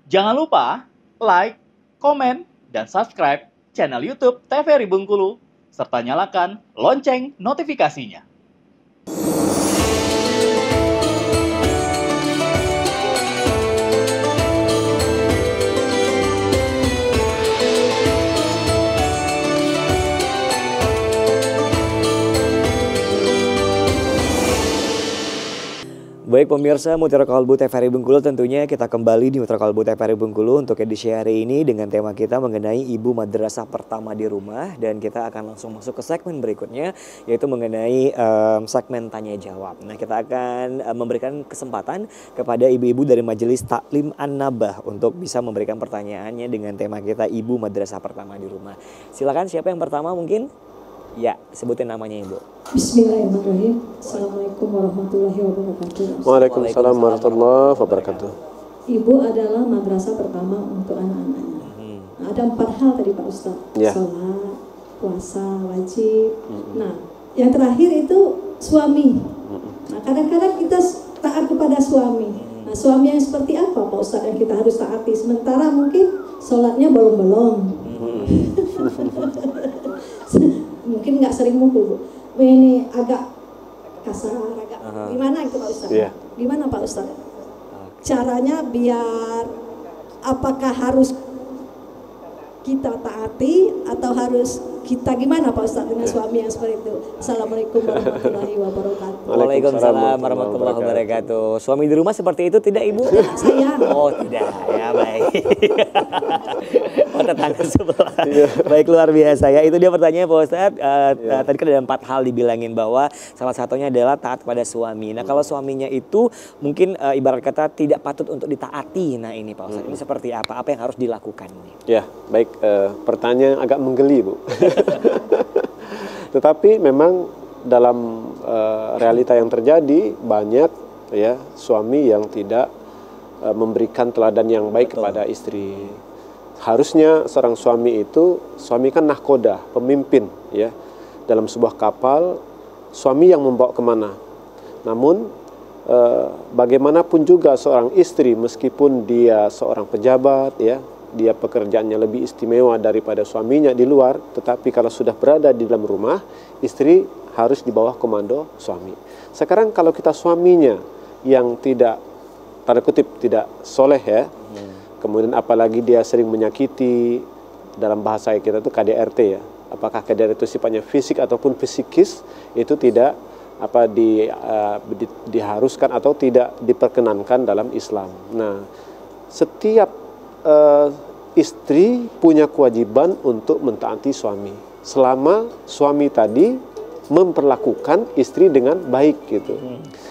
Jangan lupa like, komen, dan subscribe channel YouTube TVRI Bengkulu, serta nyalakan lonceng notifikasinya. Baik pemirsa Mutiara Kalbu TVRI Bengkulu, tentunya kita kembali di Mutiara Kalbu TVRI Bengkulu untuk edisi hari ini dengan tema kita mengenai ibu madrasah pertama di rumah, dan kita akan langsung masuk ke segmen berikutnya yaitu mengenai segmen tanya jawab. Nah, kita akan memberikan kesempatan kepada ibu-ibu dari Majelis Taklim An-Nabah untuk bisa memberikan pertanyaannya dengan tema kita ibu madrasah pertama di rumah. Silakan, siapa yang pertama mungkin? Ya, sebutin namanya Ibu. Bismillahirrahmanirrahim. Assalamualaikum warahmatullahi wabarakatuh. Waalaikumsalam warahmatullahi wabarakatuh. Ibu adalah madrasah pertama untuk anak-anaknya. Ada 4 hal tadi Pak Ustadz. Ya. Sholat, puasa, wajib. Nah, yang terakhir itu suami. Nah, kadang-kadang kita taat kepada suami. Nah, suami yang seperti apa Pak Ustadz yang kita harus taati? Sementara mungkin sholatnya belum-belum. Mungkin nggak sering mukul, Bu. Ini agak kasar, agak gimana itu Pak Ustadz? Yeah. Gimana Pak Ustadz? Caranya biar apakah harus kita taati atau harus kita gimana Pak Ustadz dengan suami yang seperti itu? Assalamualaikum warahmatullahi wabarakatuh. Waalaikumsalam warahmatullahi wabarakatuh. Suami di rumah seperti itu tidak Ibu? Saya. Oh tidak, ya baik. Oh, tetangga sebelah. Baik, luar biasa ya. Itu dia pertanyaannya Pak Ustadz. Tadi kan ada 4 hal dibilangin bahwa salah satunya adalah taat pada suami. Nah, kalau suaminya itu mungkin ibarat kata tidak patut untuk ditaati. Nah ini Pak Ustadz, ini seperti apa? Apa yang harus dilakukan? Ya, baik. Pertanyaan agak menggeli, Bu. Tetapi memang dalam realita yang terjadi banyak ya suami yang tidak memberikan teladan yang baik kepada istri. Harusnya seorang suami itu, suami kan nahkoda, pemimpin ya dalam sebuah kapal, suami yang membawa kemana. Namun bagaimanapun juga seorang istri meskipun dia seorang pejabat ya, dia pekerjaannya lebih istimewa daripada suaminya di luar, tetapi kalau sudah berada di dalam rumah, istri harus di bawah komando suami. Sekarang kalau kita suaminya yang tidak, tanda kutip, tidak soleh ya, kemudian apalagi dia sering menyakiti, dalam bahasa kita itu KDRT ya, apakah KDRT itu sifatnya fisik ataupun psikis, itu tidak diharuskan atau tidak diperkenankan dalam Islam. Nah, setiap istri punya kewajiban untuk mentaati suami selama suami tadi memperlakukan istri dengan baik gitu,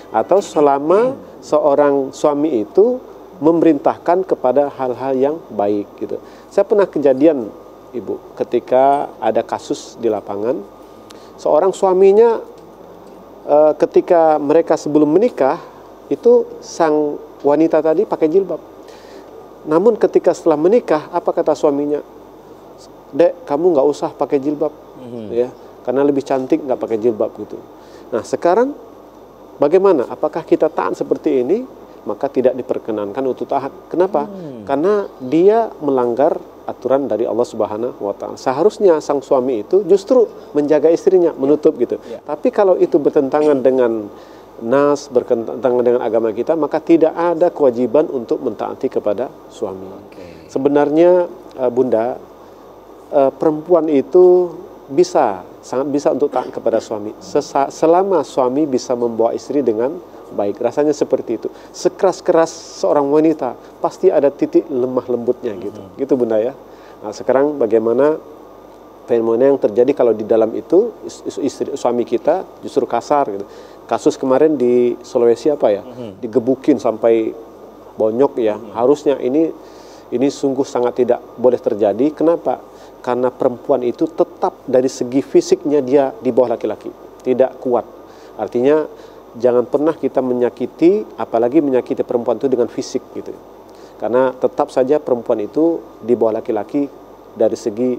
atau selama seorang suami itu memerintahkan kepada hal-hal yang baik gitu. Saya pernah kejadian Ibu ketika ada kasus di lapangan, seorang suaminya ketika mereka sebelum menikah itu sang wanita tadi pakai jilbab. Namun ketika setelah menikah, apa kata suaminya? Dek, kamu nggak usah pakai jilbab, ya, karena lebih cantik nggak pakai jilbab gitu. Nah sekarang bagaimana? Apakah kita taat seperti ini? Maka tidak diperkenankan untuk taat. Kenapa? Karena dia melanggar aturan dari Allah Subhanahu wa Ta'ala. Seharusnya sang suami itu justru menjaga istrinya, menutup gitu. Tapi kalau itu bertentangan dengan nas, bertentangan dengan agama kita, maka tidak ada kewajiban untuk mentaati kepada suami. Sebenarnya Bunda, perempuan itu sangat bisa untuk taat kepada suami selama suami bisa membawa istri dengan baik. Rasanya seperti itu. Sekeras-keras seorang wanita pasti ada titik lemah lembutnya gitu. Gitu Bunda ya. Nah, sekarang bagaimana fenomena yang terjadi kalau di dalam itu suami kita justru kasar gitu. Kasus kemarin di Sulawesi apa ya? Digebukin sampai bonyok ya. Harusnya ini sungguh sangat tidak boleh terjadi. Kenapa? Karena perempuan itu tetap dari segi fisiknya dia di bawah laki-laki, tidak kuat. Artinya jangan pernah kita menyakiti, apalagi menyakiti perempuan itu dengan fisik gitu. Karena tetap saja perempuan itu di bawah laki-laki dari segi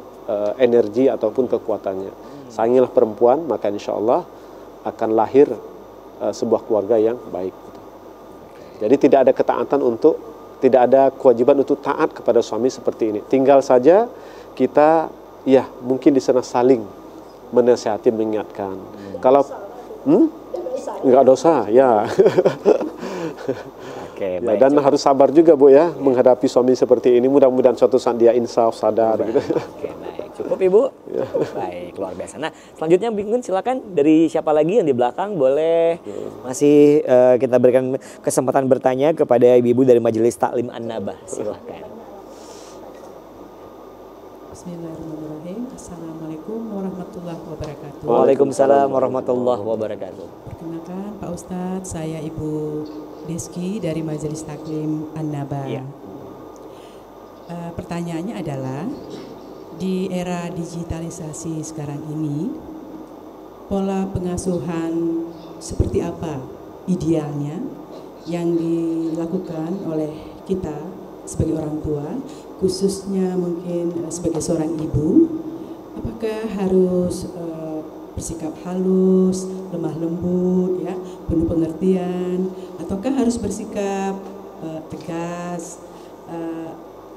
energi ataupun kekuatannya. Sayangilah perempuan, maka insya Allah akan lahir sebuah keluarga yang baik. Jadi tidak ada ketaatan untuk Tidak ada kewajiban untuk taat kepada suami seperti ini. Tinggal saja kita ya mungkin di sana saling menasihati, mengingatkan. Kalau nggak dosa, ya. Oke, Ya, baik. dan harus sabar juga Bu ya menghadapi suami seperti ini. Mudah-mudahan suatu saat dia insaf, sadar gitu. Oke, baik. Cukup Ibu? Baik, luar biasa. Nah, selanjutnya Bingun silakan dari siapa lagi yang di belakang boleh masih kita berikan kesempatan bertanya kepada ibu-ibu dari Majelis Taklim An-Nabah. Silakan. Bismillahirrahmanirrahim. Assalamualaikum warahmatullahi wabarakatuh. Waalaikumsalam warahmatullahi wabarakatuh. Perkenalkan Pak Ustadz, saya Ibu Deski dari Majelis Taklim An-Nabah. Iya. Pertanyaannya adalah, di era digitalisasi sekarang ini, pola pengasuhan seperti apa idealnya yang dilakukan oleh kita sebagai orang tua, khususnya mungkin sebagai seorang ibu? Apakah harus bersikap halus, lemah lembut, ya, penuh pengertian, ataukah harus bersikap tegas,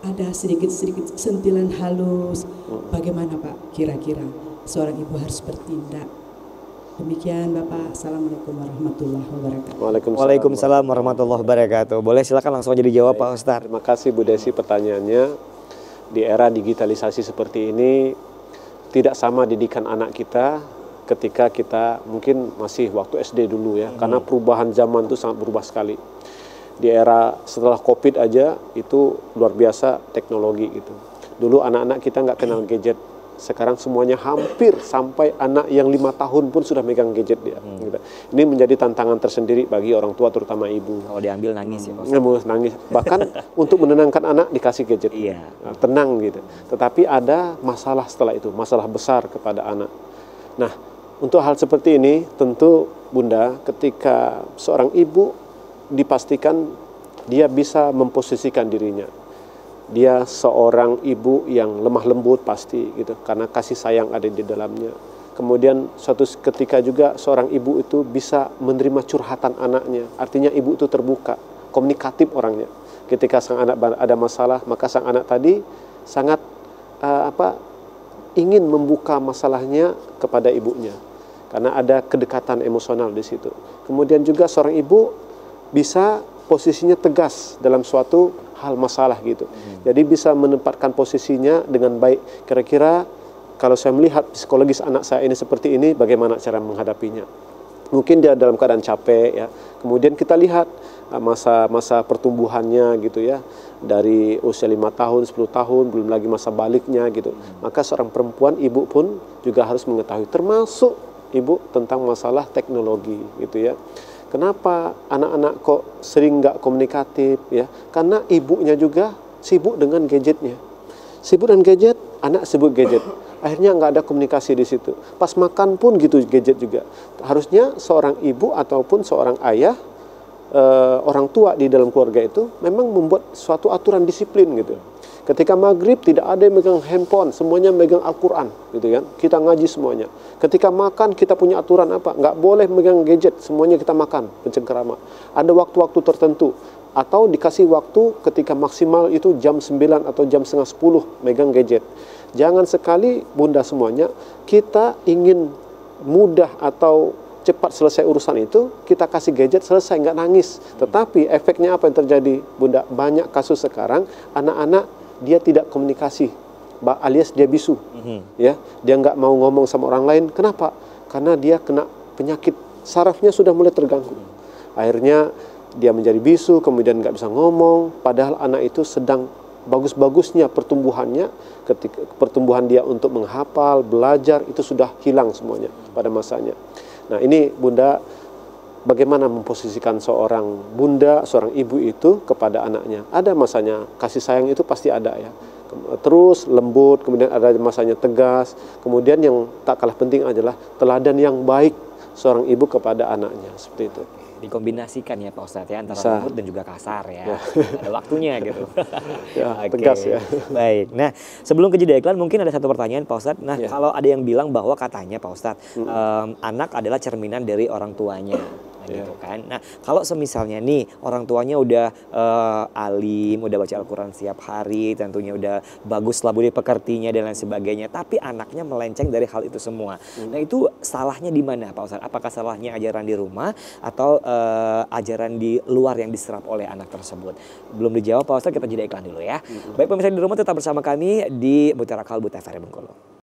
ada sedikit-sedikit sentilan halus? Bagaimana Pak kira-kira seorang ibu harus bertindak? Demikian Bapak. Assalamualaikum warahmatullahi wabarakatuh. Waalaikumsalam warahmatullahi wabarakatuh. Boleh silakan langsung aja dijawab Pak Ustadz. Terima kasih Bu Desi pertanyaannya. Di era digitalisasi seperti ini tidak sama didikan anak kita ketika kita mungkin masih waktu SD dulu ya. Karena perubahan zaman itu sangat berubah sekali. Di era setelah COVID aja itu luar biasa teknologi gitu. Dulu anak-anak kita nggak kenal gadget. Sekarang semuanya hampir sampai anak yang 5 tahun pun sudah megang gadget dia. Gitu. Ini menjadi tantangan tersendiri bagi orang tua terutama ibu. Kalau diambil nangis ya Pak Ustadz. Nangis. Bahkan untuk menenangkan anak dikasih gadget. Iya. Nah, tenang gitu. Tetapi ada masalah setelah itu, masalah besar kepada anak. Nah, untuk hal seperti ini tentu Bunda ketika seorang ibu dipastikan dia bisa memposisikan dirinya. Dia seorang ibu yang lemah lembut pasti gitu karena kasih sayang ada di dalamnya. Kemudian suatu ketika juga seorang ibu itu bisa menerima curhatan anaknya. Artinya ibu itu terbuka, komunikatif orangnya. Ketika sang anak ada masalah, maka sang anak tadi sangat ingin membuka masalahnya kepada ibunya. Karena ada kedekatan emosional di situ. Kemudian juga seorang ibu bisa posisinya tegas dalam suatu hal masalah gitu. Jadi bisa menempatkan posisinya dengan baik. Kira-kira kalau saya melihat psikologis anak saya ini seperti ini, bagaimana cara menghadapinya? Mungkin dia dalam keadaan capek ya. Kemudian kita lihat masa pertumbuhannya gitu ya. Dari usia 5 tahun, 10 tahun, belum lagi masa baliknya gitu. Maka seorang perempuan, ibu pun juga harus mengetahui termasuk ibu tentang masalah teknologi gitu ya. Kenapa anak-anak kok sering nggak komunikatif ya? Karena ibunya juga sibuk dengan gadgetnya. Sibuk dengan gadget, anak sibuk gadget. Akhirnya nggak ada komunikasi di situ. Pas makan pun gitu gadget juga. Harusnya seorang ibu ataupun seorang ayah, orang tua di dalam keluarga itu memang membuat suatu aturan disiplin gitu. Ketika maghrib tidak ada yang megang handphone, semuanya megang Al-Quran gitu kan. Kita ngaji semuanya. Ketika makan kita punya aturan apa? Nggak boleh megang gadget, semuanya kita makan, pencengkerama. Ada waktu-waktu tertentu. Atau dikasih waktu ketika maksimal itu jam 9 atau jam setengah 10 megang gadget. Jangan sekali Bunda semuanya, kita ingin mudah atau cepat selesai urusan itu, kita kasih gadget selesai, nggak nangis. Tetapi efeknya apa yang terjadi Bunda? Banyak kasus sekarang anak-anak dia tidak komunikasi, alias dia bisu, ya, dia nggak mau ngomong sama orang lain. Kenapa? Karena dia kena penyakit sarafnya sudah mulai terganggu. Akhirnya dia menjadi bisu, kemudian nggak bisa ngomong. Padahal anak itu sedang bagus-bagusnya pertumbuhannya, ketika pertumbuhan dia untuk menghafal, belajar itu sudah hilang semuanya pada masanya. Nah ini Bunda, bagaimana memposisikan seorang bunda, seorang ibu itu kepada anaknya. Ada masanya, kasih sayang itu pasti ada ya. Terus lembut, kemudian ada masanya tegas. Kemudian yang tak kalah penting adalah teladan yang baik seorang ibu kepada anaknya. Seperti itu. Dikombinasikan ya Pak Ustadz ya, antara Bisa. lembut dan juga kasar ya. Ada waktunya gitu. Ya, Oke. tegas ya. Baik. Nah, sebelum ke jeda iklan mungkin ada satu pertanyaan Pak Ustadz. Nah, Ya. kalau ada yang bilang bahwa katanya Pak Ustadz, anak adalah cerminan dari orang tuanya. Nah, gitu kan. Nah, kalau semisalnya nih orang tuanya udah alim, udah baca Al-Quran setiap hari, tentunya udah bagus lah budi pekertinya dan lain sebagainya, tapi anaknya melenceng dari hal itu semua. Nah, itu salahnya di mana Pak Ustadz? Apakah salahnya ajaran di rumah atau ajaran di luar yang diserap oleh anak tersebut? Belum dijawab Pak Ustadz, kita jeda iklan dulu ya. Baik pemirsa di rumah, tetap bersama kami di Mutiara Kalbu TVRI Bengkulu.